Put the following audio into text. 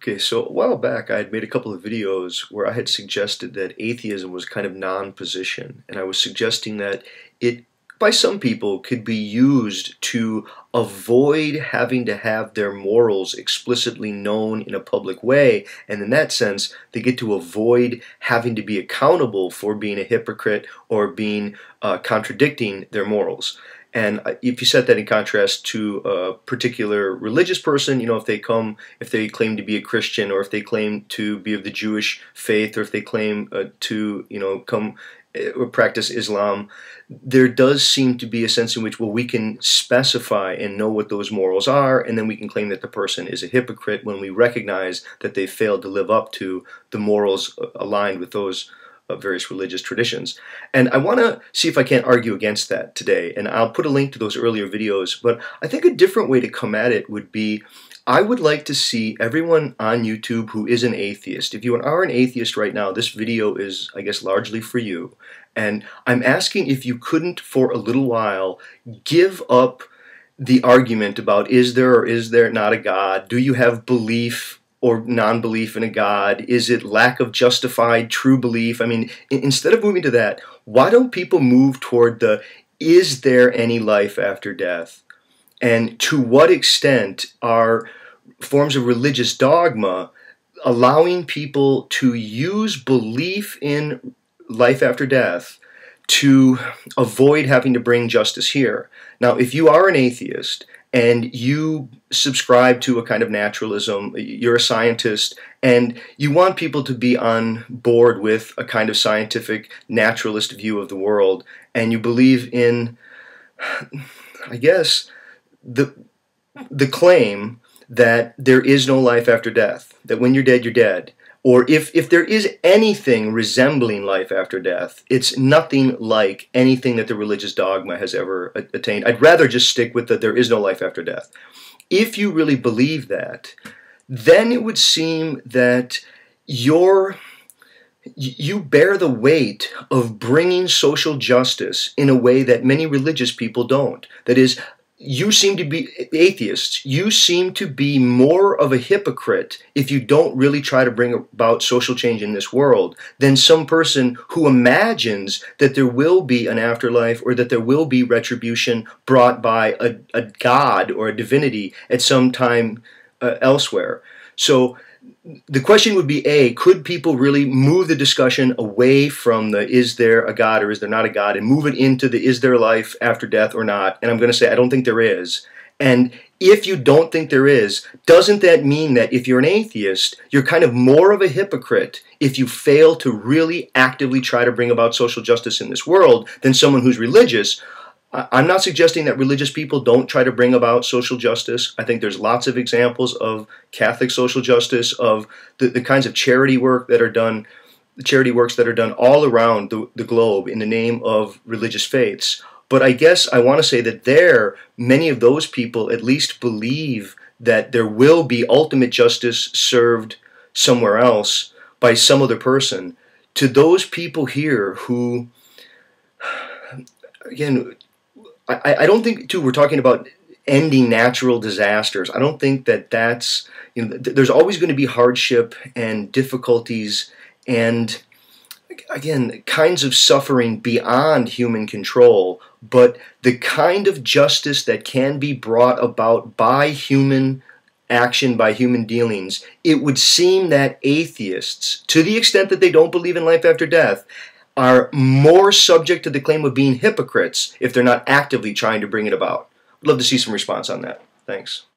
Okay, so a while back I had made a couple of videos where I had suggested that atheism was kind of non-position, and I was suggesting that it, by some people, could be used to avoid having to have their morals explicitly known in a public way, and in that sense, they get to avoid having to be accountable for being a hypocrite or being contradicting their morals. And if you set that in contrast to a particular religious person, if they claim to be a Christian, or if they claim to be of the Jewish faith, or if they claim to, come or practice Islam, there does seem to be a sense in which, well, we can specify and know what those morals are, and then we can claim that the person is a hypocrite when we recognize that they failed to live up to the morals aligned with those various religious traditions. And I want to see if I can't argue against that today, and I'll put a link to those earlier videos. But I think a different way to come at it would be, I would like to see everyone on YouTube who is an atheist. If you are an atheist right now, this video is, I guess, largely for you. And I'm asking if you couldn't, for a little while, give up the argument about is there or is there not a God? Do you have belief or non-belief in a God? Is it lack of justified true belief? I mean, instead of moving to that, why don't people move toward the is there any life after death? And to what extent are forms of religious dogma allowing people to use belief in life after death to avoid having to bring justice here? Now, if you are an atheist and you subscribe to a kind of naturalism, you're a scientist, and you want people to be on board with a kind of scientific naturalist view of the world, and you believe in, I guess, the claim that there is no life after death, that when you're dead, you're dead. Or if there is anything resembling life after death, it's nothing like anything that the religious dogma has ever attained. I'd rather just stick with that there is no life after death. If you really believe that, then it would seem that you bear the weight of bringing social justice in a way that many religious people don't. That is, you seem to be atheists. You seem to be more of a hypocrite if you don't really try to bring about social change in this world than some person who imagines that there will be an afterlife or that there will be retribution brought by a god or a divinity at some time elsewhere. So the question would be, A, could people really move the discussion away from the is there a God or is there not a God and move it into the is there life after death or not? And I'm going to say I don't think there is. And if you don't think there is, doesn't that mean that if you're an atheist, you're kind of more of a hypocrite if you fail to really actively try to bring about social justice in this world than someone who's religious? I'm not suggesting that religious people don't try to bring about social justice. I think there's lots of examples of Catholic social justice, of the kinds of charity work that are done, charity works that are done all around the globe in the name of religious faiths. But I guess I want to say that many of those people at least believe that there will be ultimate justice served somewhere else by some other person. To those people here who, again, I don't think, too, we're talking about ending natural disasters. I don't think that that's, there's always going to be hardship and difficulties and, again, kinds of suffering beyond human control. But the kind of justice that can be brought about by human action, by human dealings, it would seem that atheists, to the extent that they don't believe in life after death, are more subject to the claim of being hypocrites if they're not actively trying to bring it about. I'd love to see some response on that. Thanks.